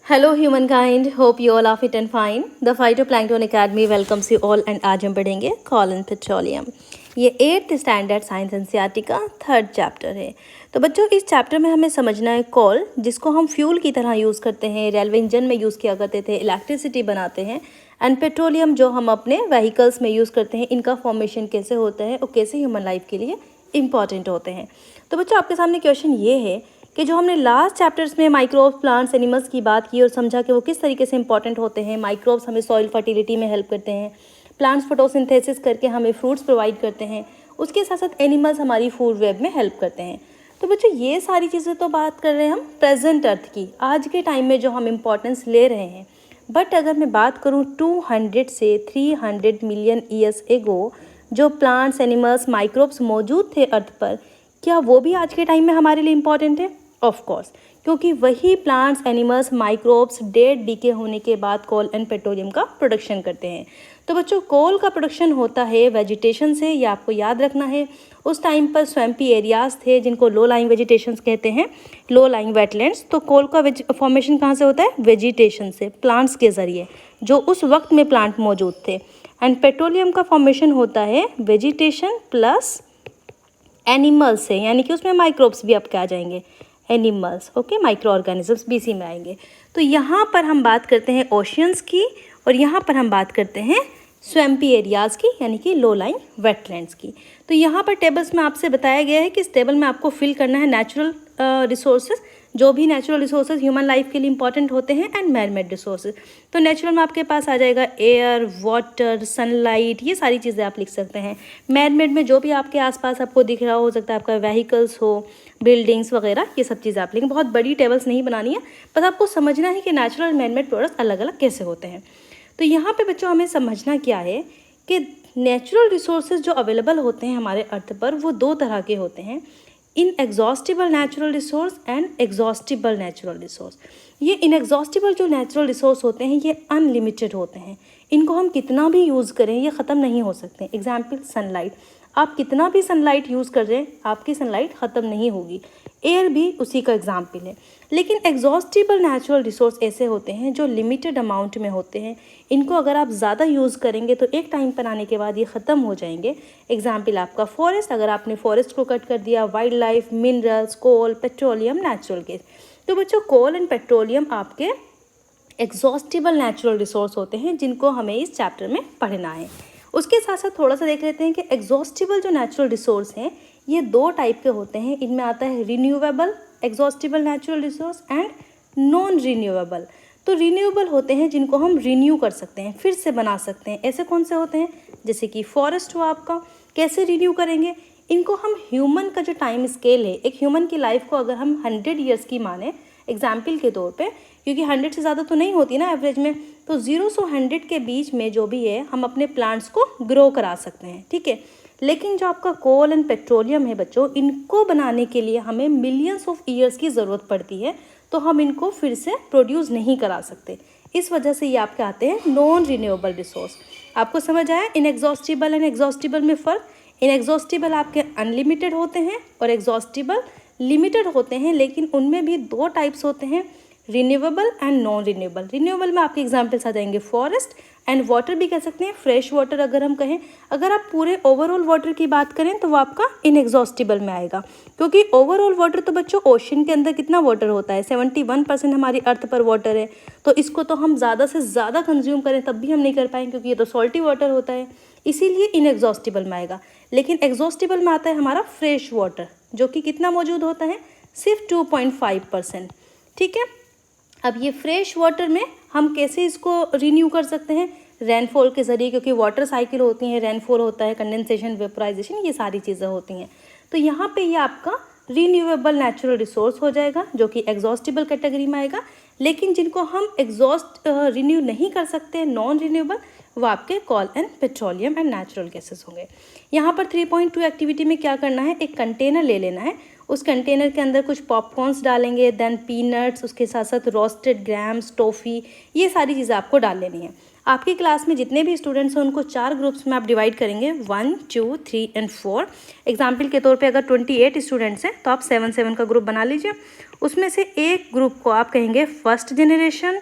Hello human kind, hope you all are fit and fine. The phytoplankton academy welcomes you all and आज हम पढ़ेंगे call petroleum. ये 8th standard science NCERT का 3rd chapter है। तो बच्चों, इस चैप्टर में हमें समझना है कॉल, जिसको हम फ्यूल की तरह यूज़ करते हैं, रेलवे इंजन में यूज़ किया करते थे, इलेक्ट्रिसिटी बनाते हैं, एंड पेट्रोलियम जो हम अपने व्हीकल्स में यूज़ करते हैं। इनका फॉर्मेशन कैसे होता है और कैसे ह्यूमन लाइफ के लिए इंपॉर्टेंट होते हैं। तो बच्चों, आपके सामने क्वेश्चन ये है कि जो हमने लास्ट चैप्टर्स में माइक्रोब्स, प्लांट्स, एनिमल्स की बात की और समझा कि वो किस तरीके से इंपॉर्टेंट होते हैं। माइक्रोब्स हमें सॉइल फर्टिलिटी में हेल्प करते हैं, प्लांट्स फोटोसिंथेसिस करके हमें फ्रूट्स प्रोवाइड करते हैं, उसके साथ साथ एनिमल्स हमारी फूड वेब में हेल्प करते हैं। तो बच्चों, ये सारी चीज़ें तो बात कर रहे हैं हम प्रेजेंट अर्थ की, आज के टाइम में जो हम इम्पोर्टेंस ले रहे हैं। बट अगर मैं बात करूँ 200 से 300 मिलियन ईयर्स एगो जो प्लांट्स, एनिमल्स, माइक्रोब्स मौजूद थे अर्थ पर, क्या वो भी आज के टाइम में हमारे लिए इम्पॉर्टेंट है? ऑफ कोर्स, क्योंकि वही plants, animals, microbes dead decay होने के बाद कोल एंड पेट्रोलियम का प्रोडक्शन करते हैं। तो बच्चों, कोल का प्रोडक्शन होता है वेजिटेशन से, ये आपको याद रखना है। उस टाइम पर स्वैम्पी एरियाज थे जिनको लो लाइंग वेजिटेशंस कहते हैं, लो लाइंग वेटलैंड्स। तो कोल का फॉर्मेशन कहाँ से होता है? वेजिटेशन से, प्लांट्स के ज़रिए, जो उस वक्त में प्लांट मौजूद थे। एंड पेट्रोलियम का फॉर्मेशन होता है वेजिटेशन प्लस एनिमल्स से, यानी कि उसमें माइक्रोब्स भी आपके आ जाएंगे, एनिमल्स, ओके, माइक्रो ऑर्गेनिजम्स भी इसी में आएंगे। तो यहाँ पर हम बात करते हैं ओशियंस की और यहाँ पर हम बात करते हैं स्वैम्पी एरियाज़ की, यानी कि लो लाइंग वेटलैंड्स की। तो यहाँ पर टेबल्स में आपसे बताया गया है कि इस टेबल में आपको फिल करना है नेचुरल रिसोर्सेज, जो भी नेचुरल रिसोर्सेज ह्यूमन लाइफ के लिए इंपॉर्टेंट होते हैं, एंड मैन मेड रिसोर्सेज। तो नेचुरल में आपके पास आ जाएगा एयर, वाटर, सनलाइट, ये सारी चीज़ें आप लिख सकते हैं। मैन मेड में जो भी आपके आसपास आपको दिख रहा हो सकता है आपका व्हीकल्स हो, बिल्डिंग्स वगैरह, ये सब चीज़ें आप लिखें। बहुत बड़ी टेबल्स नहीं बनानी है, बस आपको समझना है कि नेचुरल और मैन मेड प्रोडक्ट्स अलग अलग कैसे होते हैं। तो यहाँ पे बच्चों हमें समझना क्या है कि नेचुरल रिसोर्सेज जो अवेलेबल होते हैं हमारे अर्थ पर, वो दो तरह के होते हैं, inexhaustible natural resource and exhaustible natural resource. ये इनएग्जॉस्टिबल जो नेचुरल रिसोर्स होते हैं ये अनलिमिटेड होते हैं, इनको हम कितना भी यूज़ करें ये ख़त्म नहीं हो सकते। एग्जाम्पल सनलाइट, आप कितना भी सनलाइट यूज़ कर रहे हैं आपकी सनलाइट ख़त्म नहीं होगी। एयर भी उसी का एग्जाम्पल है। लेकिन एग्जॉस्टिबल नेचुरल रिसोर्स ऐसे होते हैं जो लिमिटेड अमाउंट में होते हैं, इनको अगर आप ज़्यादा यूज़ करेंगे तो एक टाइम पर आने के बाद ये ख़त्म हो जाएंगे। एग्जाम्पल आपका फॉरेस्ट, अगर आपने फॉरेस्ट को कट कर दिया, वाइल्ड लाइफ, मिनरल्स, कोल, पेट्रोलियम, नेचुरल गैस। तो बच्चों, कोल एंड पेट्रोलियम आपके एग्जॉस्टिबल नेचुरल रिसोर्स होते हैं जिनको हमें इस चैप्टर में पढ़ना है। उसके साथ साथ थोड़ा सा देख लेते हैं कि एग्जॉस्टिबल जो नेचुरल रिसोर्स हैं ये दो टाइप के होते हैं। इनमें आता है renewable exhaustible natural resource and non renewable. तो रिन्यूएबल होते हैं जिनको हम रिन्यू कर सकते हैं, फिर से बना सकते हैं। ऐसे कौन से होते हैं? जैसे कि फॉरेस्ट हुआ आपका, कैसे रिन्यू करेंगे? इनको हम ह्यूमन का जो टाइम स्केल है, एक ह्यूमन की लाइफ को अगर हम 100 ईयर्स की माने एग्जाम्पल के तौर पे, क्योंकि 100 से ज़्यादा तो नहीं होती ना एवरेज में, तो 0 से 100 के बीच में जो भी है हम अपने प्लांट्स को ग्रो करा सकते हैं, ठीक है। लेकिन जो आपका कोल एंड पेट्रोलियम है बच्चों, इनको बनाने के लिए हमें मिलियंस ऑफ ईयर्स की ज़रूरत पड़ती है, तो हम इनको फिर से प्रोड्यूस नहीं करा सकते। इस वजह से ये आपके आते हैं नॉन रिन्यूएबल रिसोर्स। आपको समझ आया इनएग्जॉस्टिबल एंड एग्जॉस्टिबल में फ़र्क? इनएग्जॉस्टिबल आपके अनलिमिटेड होते हैं और एग्जॉस्टिबल लिमिटेड होते हैं, लेकिन उनमें भी दो टाइप्स होते हैं, renewable and non renewable. Renewable में आपके एग्जांपल्स आ जाएंगे फॉरेस्ट एंड वाटर भी कह सकते हैं, फ्रेश वाटर अगर हम कहें। अगर आप पूरे ओवरऑल वाटर की बात करें तो वो आपका इनएग्जॉस्टिबल में आएगा, क्योंकि ओवरऑल वाटर तो बच्चों ओशन के अंदर कितना वाटर होता है? 71% हमारी अर्थ पर वाटर है। तो इसको तो हम ज़्यादा से ज़्यादा कंज्यूम करें तब भी हम नहीं कर पाएंगे, क्योंकि ये तो सॉल्टी वाटर होता है, इसीलिए इनएग्जॉस्टिबल में आएगा। लेकिन एग्जॉस्टिबल में आता है हमारा फ्रेश वाटर, जो कि कितना मौजूद होता है? सिर्फ 2.5%, ठीक है। अब ये फ्रेश वाटर में हम कैसे इसको रिन्यू कर सकते हैं? रेनफॉल के ज़रिए, क्योंकि वाटर साइकिल होती है, रेनफॉल होता है, कंडेंसेशन, वेपराइजेशन, ये सारी चीज़ें होती हैं। तो यहाँ पे ये आपका रिन्यूएबल नेचुरल रिसोर्स हो जाएगा, जो कि एग्जॉस्टिबल कैटेगरी में आएगा। लेकिन जिनको हम रिन्यू नहीं कर सकते, नॉन रिन्यूएबल, वो आपके coal and petroleum and natural gases होंगे। यहाँ पर 3.2 एक्टिविटी में क्या करना है? एक कंटेनर ले लेना है, उस कंटेनर के अंदर कुछ पॉपकॉर्न्स डालेंगे, देन पीनट्स, उसके साथ साथ रोस्टेड ग्राम्स, टॉफ़ी, ये सारी चीज़ें आपको डाल लेनी है। आपकी क्लास में जितने भी स्टूडेंट्स हैं उनको 4 ग्रुप्स में आप डिवाइड करेंगे, 1, 2, 3 एंड 4। एग्जाम्पल के तौर पे अगर 28 स्टूडेंट्स हैं तो आप 7-7 का ग्रुप बना लीजिए। उसमें से एक ग्रुप को आप कहेंगे first generation,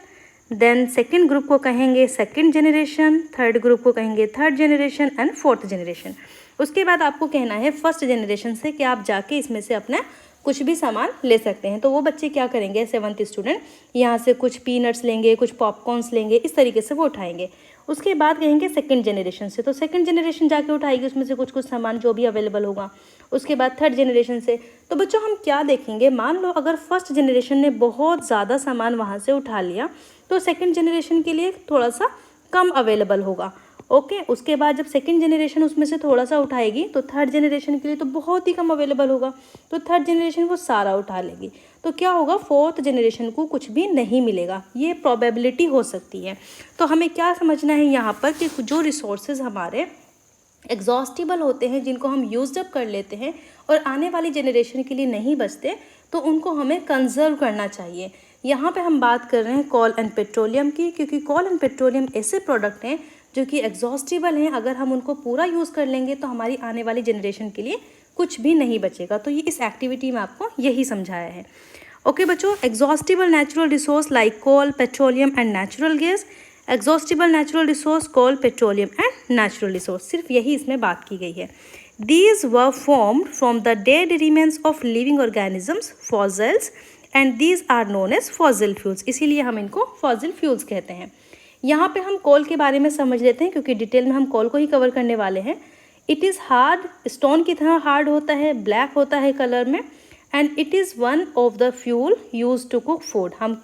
then second group को कहेंगे सेकेंड जनरेशन, थर्ड ग्रुप को कहेंगे third generation and fourth generation. उसके बाद आपको कहना है फर्स्ट जनरेशन से कि आप जाके इसमें से अपना कुछ भी सामान ले सकते हैं। तो वो बच्चे क्या करेंगे, 7th स्टूडेंट यहाँ से कुछ पीनट्स लेंगे, कुछ पॉपकॉर्न्स लेंगे, इस तरीके से वो उठाएंगे। उसके बाद कहेंगे सेकंड जनरेशन से, तो सेकंड जनरेशन जाके उठाएगी उसमें से कुछ कुछ सामान जो भी अवेलेबल होगा। उसके बाद थर्ड जनरेशन से। तो बच्चों हम क्या देखेंगे, मान लो अगर फर्स्ट जनरेशन ने बहुत ज़्यादा सामान वहाँ से उठा लिया तो सेकंड जनरेशन के लिए थोड़ा सा कम अवेलेबल होगा। ओके, उसके बाद जब सेकंड जनरेशन उसमें से थोड़ा सा उठाएगी तो थर्ड जनरेशन के लिए तो बहुत ही कम अवेलेबल होगा, तो थर्ड जनरेशन वो सारा उठा लेगी। तो क्या होगा, फोर्थ जनरेशन को कुछ भी नहीं मिलेगा। ये प्रोबेबिलिटी हो सकती है। तो हमें क्या समझना है यहाँ पर कि जो रिसोर्सेज हमारे एग्जॉस्टिबल होते हैं, जिनको हम यूज अप कर लेते हैं और आने वाली जनरेशन के लिए नहीं बचते, तो उनको हमें कंजर्व करना चाहिए। यहाँ पे हम बात कर रहे हैं कोल एंड पेट्रोलियम की, क्योंकि कोल एंड पेट्रोलियम ऐसे प्रोडक्ट हैं जो कि एग्जॉस्टिबल हैं। अगर हम उनको पूरा यूज़ कर लेंगे तो हमारी आने वाली जनरेशन के लिए कुछ भी नहीं बचेगा। तो ये इस एक्टिविटी में आपको यही समझाया है। ओके बच्चों, exhaustible natural resource like coal, petroleum and natural gas, exhaustible natural resource coal, petroleum and natural resource, सिर्फ यही इसमें बात की गई है। These were formed from the dead remains of living organisms, fossils, and these are known as fossil fuels। इसीलिए हम इनको fossil fuels कहते हैं। यहाँ पे हम कोल के बारे में समझ लेते हैं, क्योंकि डिटेल में हम कोल को ही कवर करने वाले हैं। इट इज़ हार्ड, स्टोन की तरह हार्ड होता है, ब्लैक होता है कलर में, and it is one of the fuel use to cook food. हम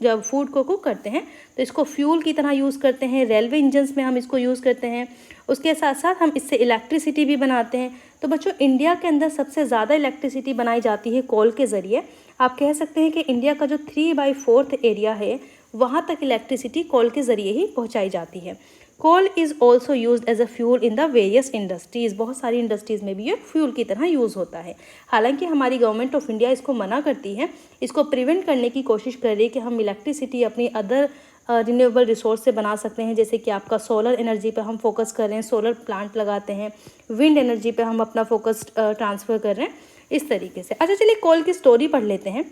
जब फूड को कुक करते हैं तो इसको फ्यूल की तरह यूज़ करते हैं, रेलवे इंजन्स में हम इसको यूज़ करते हैं। उसके साथ साथ हम इससे इलेक्ट्रिसिटी भी बनाते हैं। तो बच्चों इंडिया के अंदर सबसे ज़्यादा इलेक्ट्रिसिटी बनाई जाती है कोल के ज़रिए। आप कह सकते हैं कि इंडिया का जो 3/4 एरिया है वहाँ तक इलेक्ट्रिसिटी कोल के ज़रिए ही पहुँचाई जाती है। Coal is also use as a fuel in the various industries. बहुत सारी इंडस्ट्रीज़ में भी ये फ्यूल की तरह यूज़ होता है। हालांकि हमारी गवर्नमेंट ऑफ इंडिया इसको मना करती है, इसको प्रिवेंट करने की कोशिश कर रही है कि हम इलेक्ट्रिसिटी अपनी अदर रिन्यूएबल रिसोर्स से बना सकते हैं। जैसे कि आपका सोलर एनर्जी पे हम फोकस कर रहे हैं, सोलर प्लांट लगाते हैं, विंड एनर्जी पे हम अपना फोकस ट्रांसफ़र कर रहे हैं, इस तरीके से। अच्छा चलिए कोल की स्टोरी पढ़ लेते हैं,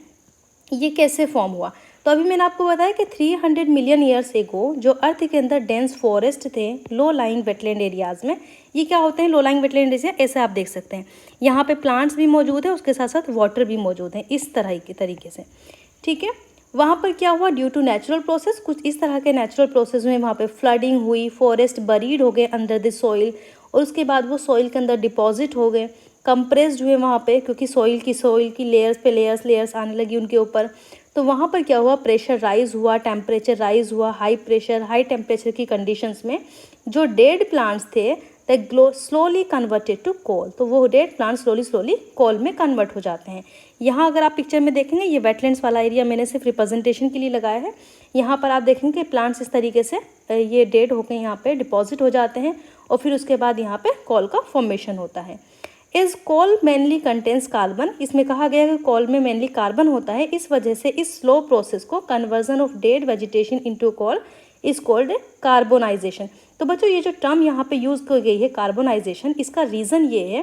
ये कैसे फॉर्म हुआ। तो अभी मैंने आपको बताया कि 300 मिलियन ईयर्स एगो जो अर्थ के अंदर डेंस फॉरेस्ट थे लो लाइंग वेटलैंड एरियाज़ में। ये क्या होते हैं लो लाइंग वेटलैंड एरिया, ऐसे आप देख सकते हैं। यहाँ पे प्लांट्स भी मौजूद है, उसके साथ साथ वाटर भी मौजूद है, इस तरह के तरीके से। ठीक है, वहाँ पर क्या हुआ, ड्यू टू नेचुरल प्रोसेस, कुछ इस तरह के नेचुरल प्रोसेस में वहाँ पे फ्लडिंग हुई, फॉरेस्ट बरीड हो गए अंडर द सॉइल, और उसके बाद वो सॉइल के अंदर डिपॉजिट हो गए, कंप्रेस्ड हुए वहाँ पे, क्योंकि सॉइल की लेयर्स पे लेयर्स आने लगी उनके ऊपर। तो वहाँ पर क्या हुआ, प्रेशर राइज हुआ, टेम्परेचर राइज हुआ, हाई प्रेशर हाई टेम्परेचर की कंडीशंस में जो डेड प्लांट्स थे द स्लोली कन्वर्टेड टू कोल। तो वो डेड प्लांट स्लोली कोल में कन्वर्ट हो जाते हैं। यहाँ अगर आप पिक्चर में देखेंगे, ये वेटलैंड्स वाला एरिया मैंने सिर्फ रिप्रेजेंटेशन के लिए लगाया है। यहाँ पर आप देखेंगे कि प्लांट्स इस तरीके से ये डेड होकर यहाँ पे डिपॉजिट हो जाते हैं, और फिर उसके बाद यहाँ पे कोल का फॉर्मेशन होता है। इस कोल मेनली कंटेंस कार्बन, इसमें कहा गया है कि कोल में मेनली कार्बन होता है। इस वजह से इस स्लो प्रोसेस को conversion of dead vegetation into coal is called carbonisation. तो बच्चों ये जो टर्म यहाँ पे यूज़ की गई है कार्बोनाइजेशन, इसका रीज़न ये है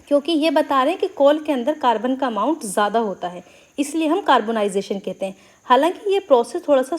क्योंकि ये बता रहे हैं कि कोल के अंदर कार्बन का अमाउंट ज़्यादा होता है, इसलिए हम कार्बोनाइजेशन कहते हैं। हालांकि ये प्रोसेस थोड़ा सा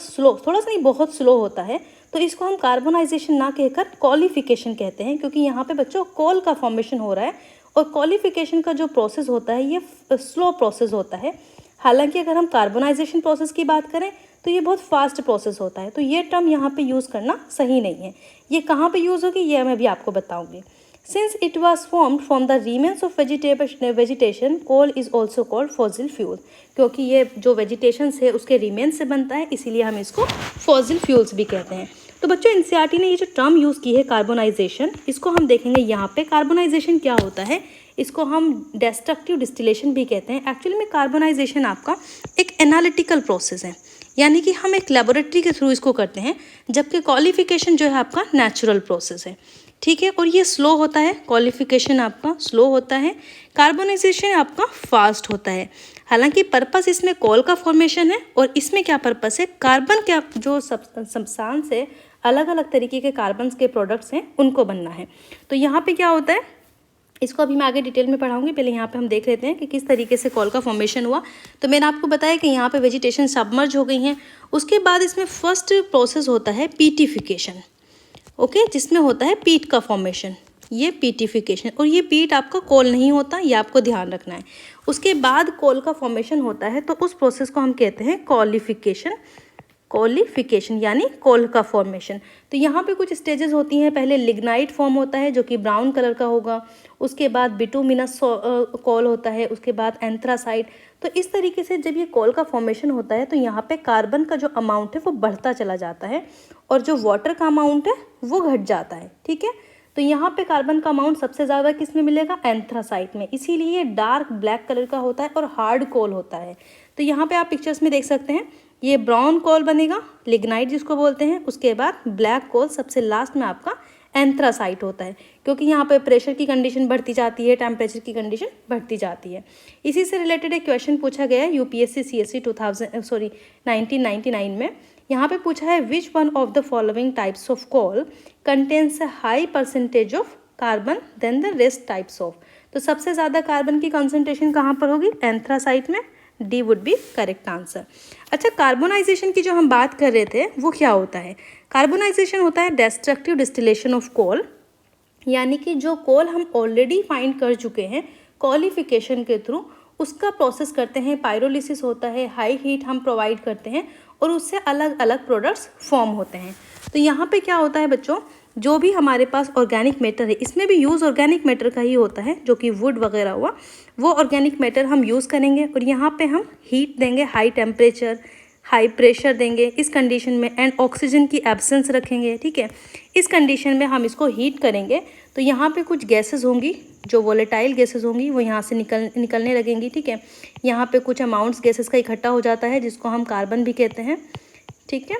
नहीं बहुत स्लो होता है, तो इसको हम कार्बोनाइजेशन ना कहकर कॉलिफिकेशन कहते हैं, क्योंकि यहाँ पे बच्चों कोल का फॉर्मेशन हो रहा है, और कॉलिफिकेशन का जो प्रोसेस होता है ये स्लो प्रोसेस होता है। हालांकि अगर हम कार्बोनाइजेशन प्रोसेस की बात करें तो ये बहुत फास्ट प्रोसेस होता है। तो ये टर्म यहाँ पे यूज़ करना सही नहीं है। ये कहाँ पे यूज़ होगी ये मैं भी आपको बताऊँगी। Since it was formed from the remains of vegetation coal is also called fossil fuel. क्योंकि ये जो वेजिटेशन है उसके रिमेन्स से बनता है, इसीलिए हम इसको फॉसिल फ्यूल्स भी कहते हैं। तो बच्चों एनसीईआरटी ने ये जो टर्म यूज़ की है कार्बोनाइजेशन, इसको हम देखेंगे यहाँ पे। कार्बोनाइजेशन क्या होता है, इसको हम डेस्ट्रक्टिव डिस्टिलेशन भी कहते हैं। एक्चुअली में कार्बोनाइजेशन आपका एक एनालिटिकल प्रोसेस है, यानी कि हम एक लेबोरेटरी के थ्रू इसको करते हैं, जबकि क्वालिफिकेशन जो है आपका नेचुरल प्रोसेस है। ठीक है, और ये स्लो होता है, क्वालिफिकेशन आपका स्लो होता है, कार्बोनाइजेशन आपका फास्ट होता है। हालांकि पर्पस इसमें कोल का फॉर्मेशन है, और इसमें क्या पर्पस है, कार्बन के जो सब्सटेंस है, अलग अलग तरीके के कार्बन के प्रोडक्ट्स हैं उनको बनना है। तो यहाँ पे क्या होता है, इसको अभी मैं आगे डिटेल में पढ़ाऊंगी, पहले यहाँ पे हम देख लेते हैं कि किस तरीके से कॉल का फॉर्मेशन हुआ। तो मैंने आपको बताया कि यहाँ पे वेजिटेशन सबमर्ज हो गई हैं। उसके बाद इसमें फर्स्ट प्रोसेस होता है पीटिफिकेशन, ओके, जिसमें होता है पीट का फॉर्मेशन, ये पीटिफिकेशन। और ये पीट आपका कोल नहीं होता, ये आपको ध्यान रखना है। उसके बाद कोल का फॉर्मेशन होता है, तो उस प्रोसेस को हम कहते हैं कॉलिफिकेशन, कॉलिफिकेशन यानी कोल का फॉर्मेशन। तो यहाँ पे कुछ स्टेजेस होती हैं। पहले लिग्नाइट फॉर्म होता है जो कि ब्राउन कलर का होगा, उसके बाद बिटुमिनस कोल होता है, उसके बाद एंथ्रासाइट। तो इस तरीके से जब ये कोल का फॉर्मेशन होता है तो यहाँ पे कार्बन का जो अमाउंट है वो बढ़ता चला जाता है और जो वाटर का अमाउंट है वो घट जाता है, ठीक है। तो यहाँ पे कार्बन का अमाउंट सबसे ज़्यादा किस में मिलेगा, एंथ्रासाइट में, इसीलिए ये डार्क ब्लैक कलर का होता है और हार्ड कोल होता है। तो यहाँ पे आप पिक्चर्स में देख सकते हैं, ये ब्राउन कोल बनेगा, लिग्नाइट जिसको बोलते हैं, उसके बाद ब्लैक कोल, सबसे लास्ट में आपका एंथ्रासाइट होता है, क्योंकि यहाँ पे प्रेशर की कंडीशन बढ़ती जाती है, टेम्परेचर की कंडीशन बढ़ती जाती है। इसी से रिलेटेड एक क्वेश्चन पूछा गया है यूपीएससी सीएससी 1999 में। यहाँ पे पूछा है which one of the following types of coal contains a high percentage of carbon than the rest types of. तो सबसे ज़्यादा कार्बन की कंसंट्रेशन कहाँ पर होगी, एंथ्रासाइट में, D would be correct answer. अच्छा, कार्बोनाइजेशन की जो हम बात कर रहे थे वो क्या होता है, कार्बोनाइजेशन होता है डिस्ट्रक्टिव डिस्टिलेशन ऑफ कोल, यानी कि जो कोल हम ऑलरेडी फाइंड कर चुके हैं क्वालिफिकेशन के थ्रू, उसका प्रोसेस करते हैं, पायरोलिसिस होता है, हाई हीट हम प्रोवाइड करते हैं और उससे अलग अलग प्रोडक्ट्स फॉर्म होते हैं। तो यहाँ पे क्या होता है बच्चों, जो भी हमारे पास ऑर्गेनिक मैटर है, इसमें भी यूज़ ऑर्गेनिक मैटर का ही होता है, जो कि वुड वगैरह हुआ, वो ऑर्गेनिक मैटर हम यूज़ करेंगे और यहाँ पे हम हीट देंगे, हाई टेम्परेचर हाई प्रेशर देंगे इस कंडीशन में, एंड ऑक्सीजन की एब्सेंस रखेंगे, ठीक है। इस कंडीशन में हम इसको हीट करेंगे तो यहाँ पे कुछ गैसेस होंगी, जो वोलेटाइल गैसेस होंगी वो यहाँ से निकलने लगेंगी, ठीक है। यहाँ पे कुछ अमाउंट्स गैसेस का इकट्ठा हो जाता है जिसको हम कार्बन भी कहते हैं, ठीक है,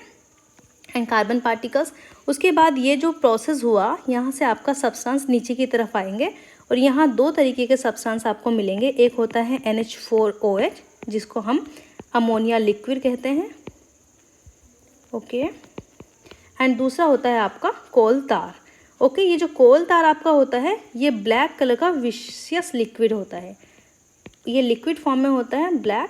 एंड कार्बन पार्टिकल्स। उसके बाद ये जो प्रोसेस हुआ, यहाँ से आपका सब्सटेंस नीचे की तरफ आएंगे और यहाँ दो तरीके के सब्सटेंस आपको मिलेंगे। एक होता है NH4OH जिसको हम अमोनिया लिक्विड कहते हैं, ओके, एंड दूसरा होता है आपका कोल तार, ओके। ये जो कोल तार आपका होता है ये ब्लैक कलर का विस्कस लिक्विड होता है, ये लिक्विड फॉर्म में होता है, ब्लैक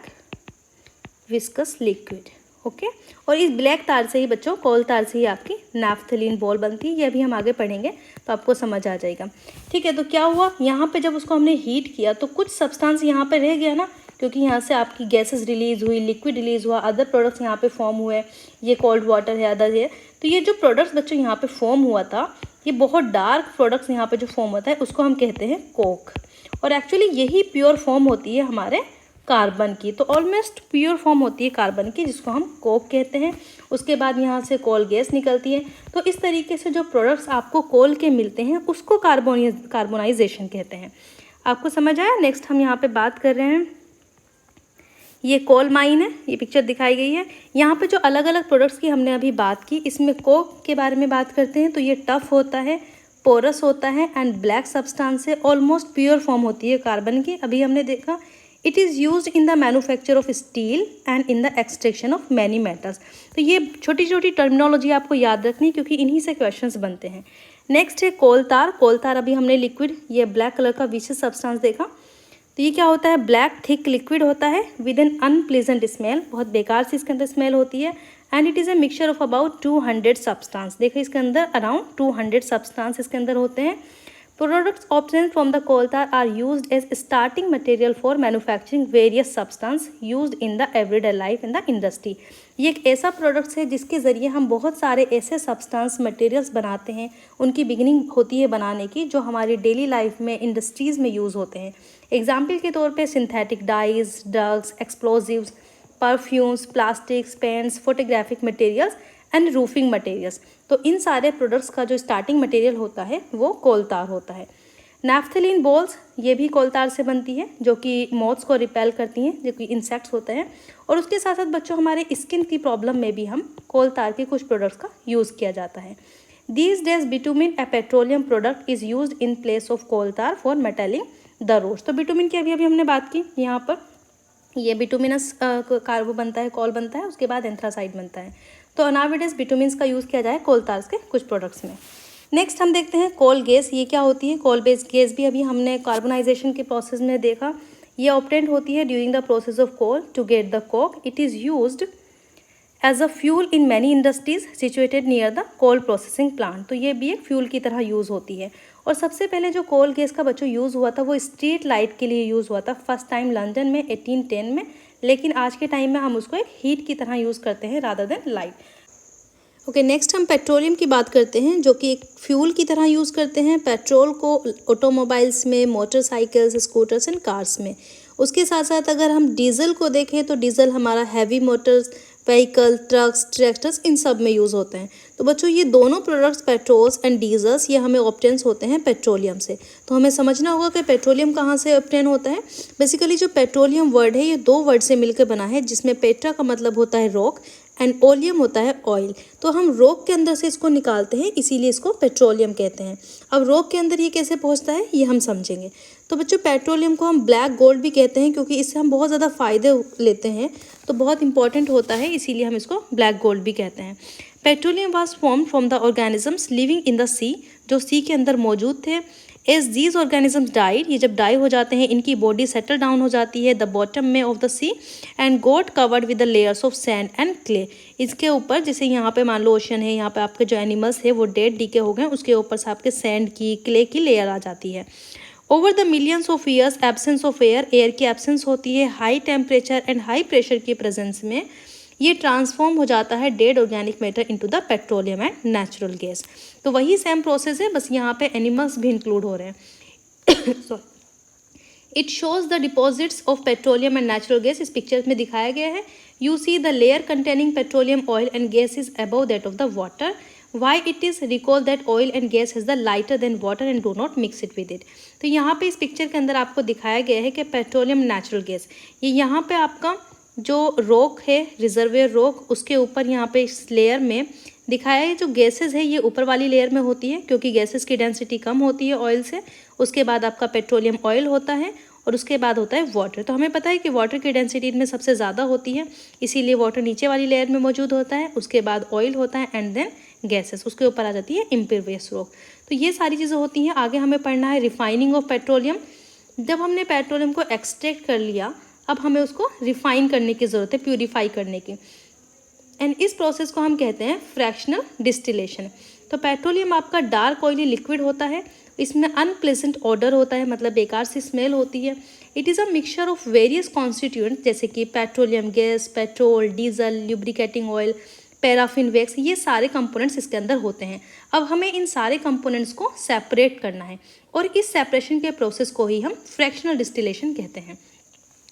विस्कस लिक्विड, ओके। और इस ब्लैक तार से ही बच्चों, कोल तार से ही आपकी नैफ्थलीन बॉल बनती है, ये अभी हम आगे पढ़ेंगे तो आपको समझ आ जाएगा, ठीक है। तो क्या हुआ, यहाँ पे जब उसको हमने हीट किया तो कुछ सब्सटेंस यहाँ पे रह गया ना, क्योंकि यहाँ से आपकी गैसेस रिलीज़ हुई, लिक्विड रिलीज़ हुआ, अदर प्रोडक्ट्स यहाँ पे फॉर्म हुए, ये कोल्ड वाटर है, अदर है। तो ये जो प्रोडक्ट्स बच्चों यहाँ पे फॉर्म हुआ था, ये बहुत डार्क प्रोडक्ट्स यहाँ पे जो फॉर्म होता है उसको हम कहते हैं कोक, और एक्चुअली यही प्योर फॉर्म होती है हमारे कार्बन की। तो ऑलमोस्ट प्योर फॉर्म होती है कार्बन की, जिसको हम कोक कहते हैं। उसके बाद यहाँ से कोल गैस निकलती है। तो इस तरीके से जो प्रोडक्ट्स आपको कोल के मिलते हैं उसको कार्बोनाइजेशन कहते हैं। आपको समझ आया। नेक्स्ट हम यहाँ पे बात कर रहे हैं, ये कोल माइन है, ये पिक्चर दिखाई गई है। यहाँ पे जो अलग अलग प्रोडक्ट्स की हमने अभी बात की, इसमें कोक के बारे में बात करते हैं। तो ये टफ होता है, पोरस होता है एंड ब्लैक सब्सटेंस है, ऑलमोस्ट प्योर फॉर्म होती है कार्बन की, अभी हमने देखा। It is used in the manufacture of steel and in the extraction of many metals. तो ये छोटी छोटी टर्मिनोलॉजी आपको याद रखनी, क्योंकि इन्हीं से क्वेश्चंस बनते हैं। नेक्स्ट है कोल तार। कोल तार अभी हमने लिक्विड, ये ब्लैक कलर का विशेष सब्सटेंस देखा। तो ये क्या होता है, ब्लैक थिक लिक्विड होता है विद एन अनप्लीजेंट स्मेल, बहुत बेकार सी इसके अंदर स्मेल होती है। And it is a mixture of about 200 substance. देखिए इसके अंदर अराउंड 200 सब्सटेंस इसके अंदर होते हैं। Products obtained from the coal tar are used as starting material for manufacturing various substances used in the everyday life in the industry। ये एक ऐसा प्रोडक्ट्स है जिसके ज़रिए हम बहुत सारे ऐसे सब्सटेंस मटेरियल्स बनाते हैं, उनकी बिगिनिंग होती है बनाने की, जो हमारी डेली लाइफ में इंडस्ट्रीज़ में यूज़ होते हैं। एग्जाम्पल के तौर पे synthetic dies, drugs, explosives, perfumes, plastics, paints, photographic materials and roofing materials. तो इन सारे प्रोडक्ट्स का जो स्टार्टिंग मटेरियल होता है वो कोल तार होता है। नैफ्थलीन बॉल्स, ये भी कोल तार से बनती है, जो कि मॉथ्स को रिपेल करती हैं, जो कि इंसेक्ट्स होते हैं। और उसके साथ साथ बच्चों हमारे स्किन की प्रॉब्लम में भी हम कोल तार के कुछ प्रोडक्ट्स का यूज़ किया जाता है। These days bitumen a petroleum product is use in place of coal tar for metalling the roads. तो बिटुमिन की अभी हमने बात की, यहाँ पर ये बिटुमिनस कार्बो बनता है, कोल बनता है, उसके बाद एंथ्रासाइड बनता है। तो नाउअडेज बिटुमिन्स का यूज़ किया जाए कोल तार के कुछ प्रोडक्ट्स में। नेक्स्ट हम देखते हैं कोल गैस। ये क्या होती है? कोल बेस्ड गैस भी अभी हमने कार्बनाइजेशन के प्रोसेस में देखा। ये ऑब्टेन्ड होती है during the process of coal to get the coke. It is used as a fuel in many industries situated near the coal processing plant. तो ये भी एक फ्यूल की तरह यूज़ होती है। और सबसे पहले जो कोल गैस का बच्चों यूज़ हुआ था वो स्ट्रीट लाइट के लिए यूज़ हुआ था फर्स्ट टाइम लंदन में 1810 में। लेकिन आज के टाइम में हम उसको एक हीट की तरह यूज़ करते हैं rather than light. Okay, next हम पेट्रोलियम की बात करते हैं जो कि एक फ्यूल की तरह यूज़ करते हैं पेट्रोल को ऑटोमोबाइल्स में, मोटरसाइकिल्स, स्कूटर्स एंड कार्स में। उसके साथ साथ अगर हम डीजल को देखें तो डीजल हमारा heavy motors, vehicle, trucks, tractors इन सब में यूज़ होते हैं। तो बच्चों ये दोनों प्रोडक्ट्स पेट्रोल्स एंड डीजल्स ये हमें ऑब्टेन्स होते हैं पेट्रोलियम से। तो हमें समझना होगा कि पेट्रोलियम कहाँ से ऑब्टेन होता है। बेसिकली जो पेट्रोलियम वर्ड है ये दो वर्ड से मिलकर बना है, जिसमें पेट्रा का मतलब होता है रॉक एंड ओलियम होता है ऑयल। तो हम रॉक के अंदर से इसको निकालते हैं, इसीलिए इसको पेट्रोलियम कहते हैं। अब रॉक के अंदर ये कैसे पहुंचता है ये हम समझेंगे। तो बच्चों पेट्रोलियम को हम ब्लैक गोल्ड भी कहते हैं क्योंकि इससे हम बहुत ज़्यादा फ़ायदे लेते हैं, तो बहुत इंपॉर्टेंट होता है, इसीलिए हम इसको ब्लैक गोल्ड भी कहते हैं। Petroleum was formed from the organisms living in the sea, जो सी के अंदर मौजूद थे। एज दीज ऑर्गेनिजम्स डाइड, ये जब डाई हो जाते हैं इनकी बॉडी सेटल डाउन हो जाती है द बॉटम में of the sea and got covered with the layers of sand and clay. इसके ऊपर जैसे यहाँ पे मान लो ओशन है, यहाँ पे आपके जो एनिमल्स है वो डेड डीके हो गए, उसके ऊपर से आपके सैंड की, क्ले की लेयर आ जाती है। Over the millions of years absence of air, air की एब्सेंस होती है, high temperature and high pressure की प्रेजेंस में ये ट्रांसफॉर्म हो जाता है dead organic matter into the petroleum and natural gas. तो वही सेम प्रोसेस है, बस यहाँ पे एनिमल्स भी इंक्लूड हो रहे हैं। Sorry. It shows the deposits of petroleum and natural gas, इस पिक्चर में दिखाया गया है। You see the layer containing petroleum oil and gas is above that of the water. Why it is? Recall that oil and gas is the lighter than water and do not mix it with it। तो यहाँ पे इस picture के अंदर आपको दिखाया गया है कि पेट्रोलियम नेचुरल गैस, ये यहाँ पे आपका जो रॉक है, रिजर्वेयर रॉक, उसके ऊपर यहाँ पे इस लेयर में दिखाया है जो गैसेस है ये ऊपर वाली लेयर में होती है क्योंकि गैसेस की डेंसिटी कम होती है ऑयल से। उसके बाद आपका पेट्रोलियम ऑयल होता है और उसके बाद होता है वाटर। तो हमें पता है कि वाटर की डेंसिटी इनमें सबसे ज़्यादा होती है, इसीलिए वाटर नीचे वाली लेयर में मौजूद होता है। उसके बाद ऑयल होता है एंड देन गैसेस, उसके ऊपर आ जाती है इम्परवियस रॉक। तो ये सारी चीज़ें होती हैं। आगे हमें पढ़ना है रिफाइनिंग ऑफ पेट्रोलियम। जब हमने पेट्रोलियम को एक्सट्रैक्ट कर लिया, अब हमें उसको रिफाइन करने की ज़रूरत है, प्यूरीफाई करने की, एंड इस प्रोसेस को हम कहते हैं फ्रैक्शनल डिस्टिलेशन। तो पेट्रोलियम आपका डार्क ऑयली लिक्विड होता है, इसमें अनप्लेजेंट ऑडर होता है, मतलब बेकार सी स्मेल होती है। It is a mixture of various constituent जैसे कि petroleum gas, petrol, diesel, lubricating oil, paraffin wax, ये सारे कंपोनेंट्स इसके अंदर होते हैं। अब हमें इन सारे कंपोनेंट्स को सेपरेट करना है और इस सेपरेशन के प्रोसेस को ही हम फ्रैक्शनल डिस्टिलेशन कहते हैं।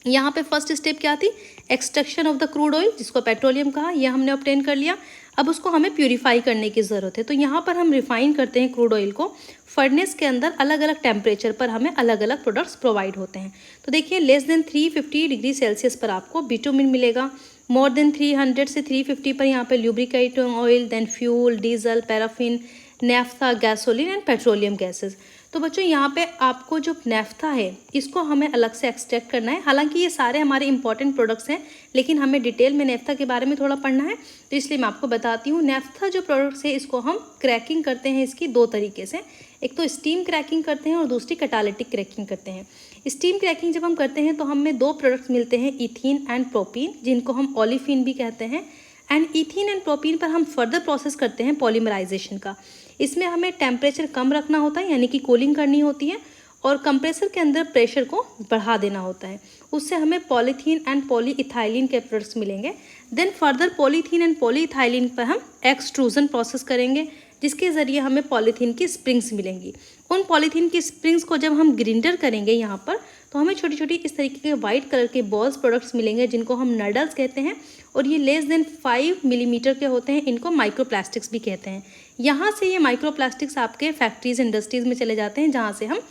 यहाँ पे फर्स्ट स्टेप क्या थी? Extraction of the crude oil, जिसको पेट्रोलियम कहा, यह हमने ऑब्टेन कर लिया। अब उसको हमें प्यूरीफाई करने की ज़रूरत है। तो यहाँ पर हम रिफाइन करते हैं क्रूड ऑयल को। फर्नेस के अंदर अलग अलग टेम्परेचर पर हमें अलग अलग प्रोडक्ट्स प्रोवाइड होते हैं। तो देखिए लेस देन 350 डिग्री सेल्सियस पर आपको बिटुमिन मिलेगा, मोर देन 300 से 350 पर यहाँ पे lubricating oil, then fuel, diesel, paraffin, naphtha, gasoline and petroleum gases. तो बच्चों यहाँ पे आपको जो नेफ्था है इसको हमें अलग से एक्सट्रैक्ट करना है। हालांकि ये सारे हमारे इंपॉर्टेंट प्रोडक्ट्स हैं, लेकिन हमें डिटेल में नेफ्था के बारे में थोड़ा पढ़ना है, तो इसलिए मैं आपको बताती हूँ। नेफ्था जो प्रोडक्ट्स है इसको हम क्रैकिंग करते हैं इसकी दो तरीके से, एक तो स्टीम क्रैकिंग करते हैं और दूसरी कैटालिटिक क्रैकिंग करते हैं। स्टीम क्रैकिंग जब हम करते हैं तो हमें दो प्रोडक्ट्स मिलते हैं, इथीन एंड प्रोपीन, जिनको हम ओलिफिन भी कहते हैं। एंड इथीन एंड प्रोपीन पर हम फर्दर प्रोसेस करते हैं पॉलीमराइजेशन का। इसमें हमें टेम्परेचर कम रखना होता है, यानी कि कूलिंग करनी होती है, और कंप्रेसर के अंदर प्रेशर को बढ़ा देना होता है। उससे हमें पॉलीथीन एंड पॉलीइथाइलिन के प्रोडक्ट्स मिलेंगे। Then further polythene and polyethylene पर हम एक्सट्रूजन प्रोसेस करेंगे, जिसके ज़रिए हमें पॉलीथीन की स्प्रिंग्स मिलेंगी। उन पॉलीथीन की स्प्रिंग्स को जब हम ग्रिंडर करेंगे यहाँ पर, तो हमें छोटी छोटी इस तरीके के वाइट कलर के बॉल्स प्रोडक्ट्स मिलेंगे, जिनको हम नडल्स कहते हैं, और ये लेस देन 5 मिलीमीटर के होते हैं। इनको माइक्रोप्लास्टिक्स भी कहते हैं। यहाँ से ये माइक्रोप्लास्टिक्स आपके फैक्ट्रीज, इंडस्ट्रीज़ में चले जाते हैं, जहाँ से हम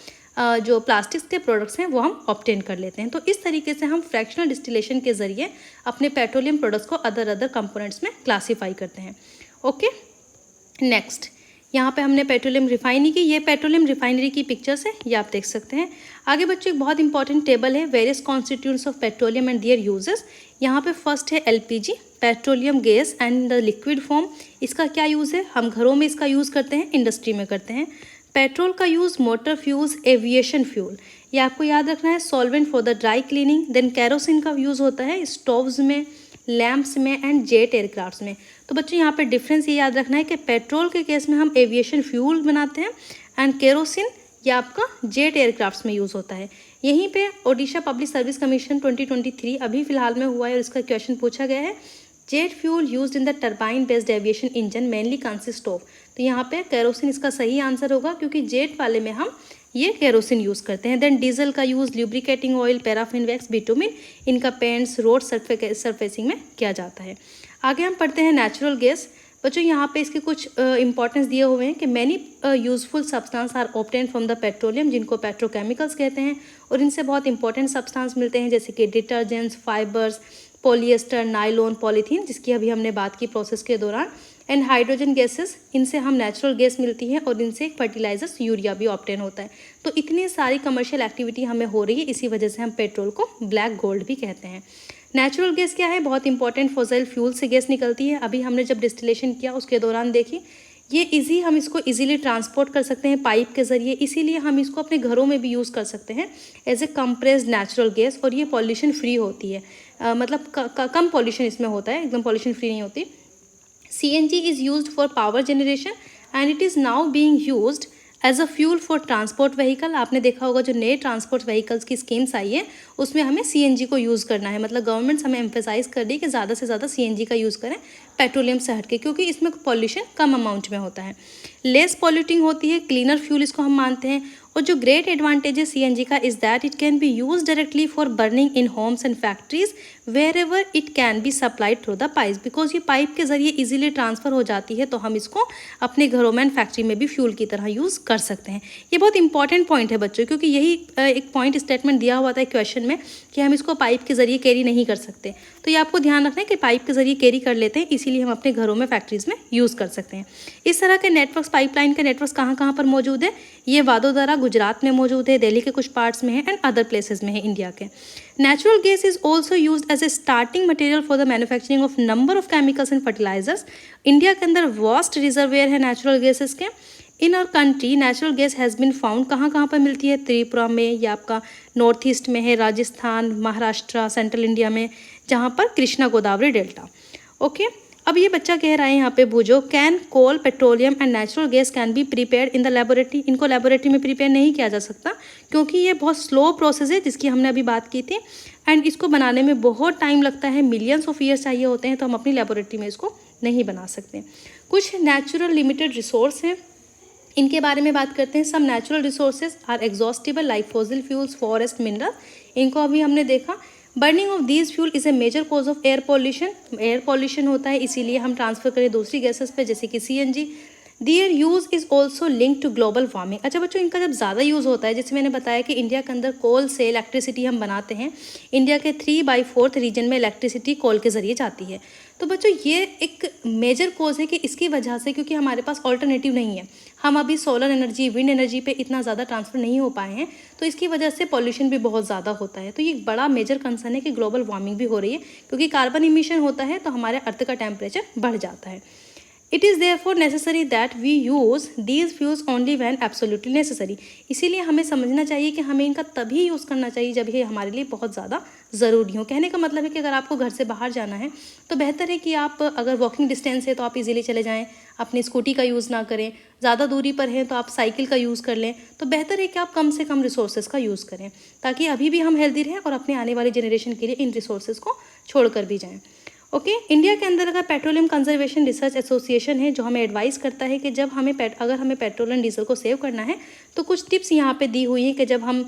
जो प्लास्टिक्स के प्रोडक्ट्स हैं वो हम ऑब्टेन कर लेते हैं। तो इस तरीके से हम फ्रैक्शनल डिस्टिलेशन के ज़रिए अपने पेट्रोलियम प्रोडक्ट्स को अदर कंपोनेंट्स में क्लासीफाई करते हैं। ओके, नेक्स्ट यहाँ पे हमने पेट्रोलियम रिफाइनरी की, ये पेट्रोलियम रिफाइनरी की पिक्चर्स है, ये आप देख सकते हैं। आगे बच्चों एक बहुत इंपॉर्टेंट टेबल है, various constituents of petroleum and there uses. यहाँ पे फर्स्ट है LPG, petroleum gas and the liquid form. इसका क्या यूज़ है? हम घरों में इसका यूज़ करते हैं, इंडस्ट्री में करते हैं। पेट्रोल का use motor fuels, aviation fuel, ये आपको याद रखना है, solvent for the dry cleaning. Then kerosene का यूज़ होता है स्टोव्स में, लैम्प्स में एंड जेट एयरक्राफ्ट्स में। तो बच्चों यहाँ पे डिफरेंस ये याद रखना है कि पेट्रोल के केस में हम एविएशन फ्यूल बनाते हैं एंड केरोसिन या आपका जेट एयरक्राफ्ट्स में यूज़ होता है। यहीं पे ओडिशा पब्लिक सर्विस कमीशन 2023 अभी फिलहाल में हुआ है और इसका क्वेश्चन पूछा गया है, jet fuel used in the turbine based aviation engine mainly consist of. तो यहाँ पे केरोसिन इसका सही आंसर होगा, क्योंकि जेट वाले में हम ये केरोसिन यूज़ करते हैं। देन डीजल का use lubricating oil, paraffin wax, bitumen, इनका पेंट्स, रोड सरफेसिंग में किया जाता है। आगे हम पढ़ते हैं नेचुरल गैस। बच्चों यहाँ पे इसके कुछ इंपॉर्टेंस दिए हुए हैं कि many useful substance are obtain from the petroleum, जिनको पेट्रोकेमिकल्स कहते हैं, और इनसे बहुत इंपॉर्टेंट सब्सटेंस मिलते हैं जैसे कि detergents, fibres, polyester, nylon, polythene, जिसकी अभी हमने बात की प्रोसेस के दौरान, एंड हाइड्रोजन गैसेस, इनसे हम नेचुरल गैस मिलती है और इनसे फर्टिलाइजर्स यूरिया भी ऑब्टेन होता है। तो इतनी सारी कमर्शियल एक्टिविटी हमें हो रही है, इसी वजह से हम पेट्रोल को ब्लैक गोल्ड भी कहते हैं। नेचुरल गैस क्या है? बहुत इंपॉर्टेंट फॉसिल फ्यूल से गैस निकलती है। अभी हमने जब डिस्टिलेशन किया उसके दौरान देखी, ये हम इसको इजीली ट्रांसपोर्ट कर सकते हैं पाइप के ज़रिए, इसीलिए हम इसको अपने घरों में भी यूज़ कर सकते हैं as a compressed natural gas, और ये पॉल्यूशन फ्री होती है। मतलब कम पॉल्यूशन इसमें होता है, एकदम पॉल्यूशन फ्री नहीं होती। CNG is used for power generation and it is now being used as a fuel for transport vehicle. आपने देखा होगा जो नए ट्रांसपोर्ट व्हीकल्स की स्कीम्स आई है उसमें हमें CNG को यूज़ करना है, मतलब गवर्नमेंट्स हमें एम्फेसाइज कर दी कि ज़्यादा से ज़्यादा CNG का यूज़ करें पेट्रोलियम से हटके, क्योंकि इसमें पॉल्यूशन कम अमाउंट में होता है, लेस पॉल्यूटिंग होती है, क्लीनर फ्यूल इसको हम मानते हैं। और जो ग्रेट एडवांटेज है CNG का is that it can be use directly for burning in homes and factories wherever it can be supplied through the pipe, because ये पाइप के जरिए इजीली ट्रांसफर हो जाती है, तो हम इसको अपने घरों में एंड फैक्ट्री में भी फ्यूल की तरह यूज़ कर सकते हैं। ये बहुत इंपॉर्टेंट पॉइंट है बच्चों, क्योंकि यही एक पॉइंट स्टेटमेंट दिया हुआ था क्वेश्चन में कि हम इसको पाइप के जरिए कैरी नहीं कर सकते, तो ये आपको ध्यान रखना है कि पाइप के जरिए कैरी कर लेते हैं, इसीलिए हम अपने घरों में फैक्ट्रीज में यूज़ कर सकते हैं। इस तरह के नेटवर्क्स, पाइपलाइन के नेटवर्क्स कहाँ कहाँ पर मौजूद है? ये वाडोदरा गुजरात में मौजूद है, दिल्ली के कुछ पार्ट्स में है एंड अदर प्लेसेस में है इंडिया के। Natural gas is also used as a starting material for the manufacturing of number of chemicals and fertilisers. India के अंदर वास्ट रिजर्वेयर है नेचुरल गैसेस के। In our country natural gas has been found, कहाँ कहाँ पर मिलती है? त्रिपुरा में, या आपका नॉर्थ ईस्ट में है, राजस्थान, महाराष्ट्र, सेंट्रल इंडिया में, जहाँ पर कृष्णा गोदावरी डेल्टा। ओके, अब ये बच्चा कह रहा है यहाँ पे बूझो, can coal, petroleum and natural gas can be prepared in the laboratory. इनको लेबोरेटरी में प्रिपेयर नहीं किया जा सकता, क्योंकि ये बहुत स्लो प्रोसेस है जिसकी हमने अभी बात की थी, एंड इसको बनाने में बहुत टाइम लगता है, मिलियंस ऑफ ईयर्स चाहिए होते हैं, तो हम अपनी लेबोरेटरी में इसको नहीं बना सकते। कुछ नेचुरल लिमिटेड रिसोर्स हैं, इनके बारे में बात करते हैं। Some natural resources are exhaustible like fossil fuels, forest, mineral, इनको अभी हमने देखा। Burning of these fuel is a major cause of air pollution, air pollution होता है, इसीलिए हम ट्रांसफर करें दूसरी गैसेस पे जैसे कि CNG। Their use is also link to global warming. अच्छा बच्चों, इनका जब ज़्यादा यूज़ होता है, जैसे मैंने बताया कि इंडिया के अंदर कोल से इलेक्ट्रिसिटी हम बनाते हैं, इंडिया के 3/4 रीजन में इलेक्ट्रिसिटी कोल के ज़रिए जाती है। तो बच्चों ये एक मेजर कोज है कि इसकी वजह से, क्योंकि हमारे पास ऑल्टरनेटिव नहीं है, हम अभी सोलर एनर्जी, विंड एनर्जी पे इतना ज़्यादा ट्रांसफ़र नहीं हो पाए हैं, तो इसकी वजह से पॉल्यूशन भी बहुत ज़्यादा होता है। तो ये एक बड़ा मेजर कंसर्न है कि ग्लोबल वार्मिंग भी हो रही है, क्योंकि कार्बन इमिशन होता है तो हमारे अर्थ का टेम्परेचर बढ़ जाता है। It is therefore necessary that we use these fuels only when absolutely necessary. इसीलिए हमें समझना चाहिए कि हमें इनका तभी यूज़ करना चाहिए जब ये हमारे लिए बहुत ज़्यादा ज़रूरी हो। कहने का मतलब है कि अगर आपको घर से बाहर जाना है तो बेहतर है कि आप, अगर वॉकिंग डिस्टेंस है तो आप इजीली चले जाएं, अपनी स्कूटी का यूज़ ना करें, ज़्यादा दूरी पर हैं तो आप साइकिल का यूज़ कर लें। तो बेहतर है कि आप कम से कम रिसोर्सेज का यूज़ करें, ताकि अभी भी हम हेल्दी रहें और अपने आने वाली जनरेशन के लिए इन रिसोर्सेज को छोड़ कर भी जाएँ। ओके, इंडिया के अंदर का पेट्रोलियम कंजर्वेशन रिसर्च एसोसिएशन है जो हमें एडवाइस करता है कि जब हमें अगर हमें पेट्रोल एंड डीजल को सेव करना है तो कुछ टिप्स यहाँ पे दी हुई हैं कि जब हम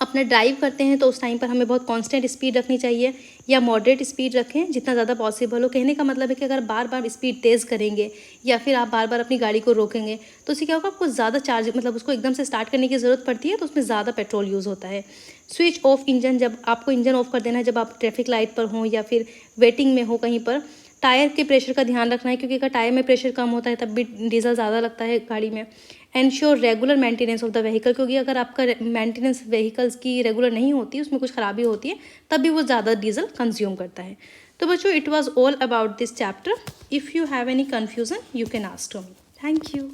अपना ड्राइव करते हैं तो उस टाइम पर हमें बहुत कांस्टेंट स्पीड रखनी चाहिए या मॉडरेट स्पीड रखें जितना ज़्यादा पॉसिबल हो। कहने का मतलब है कि अगर बार बार स्पीड तेज़ करेंगे या फिर आप बार बार अपनी गाड़ी को रोकेंगे तो उससे क्या होगा, आपको ज़्यादा चार्ज, मतलब उसको एकदम से स्टार्ट करने की ज़रूरत पड़ती है तो उसमें ज़्यादा पेट्रोल यूज़ होता है। स्विच ऑफ इंजन, जब आपको इंजन ऑफ कर देना है जब आप ट्रैफिक लाइट पर हों या फिर वेटिंग में हो कहीं पर, टायर के प्रेशर का ध्यान रखना है, क्योंकि अगर टायर में प्रेशर कम होता है तब भी डीजल ज़्यादा लगता है गाड़ी में। Ensure regular maintenance of the vehicle, क्योंकि अगर आपका मेंटेनेंस व्हीकल्स की रेगुलर नहीं होती, उसमें कुछ खराबी होती है, तब भी वो ज़्यादा डीजल कंज्यूम करता है। तो बच्चों, it was all about this chapter. If you have any confusion you can ask to me. Thank you.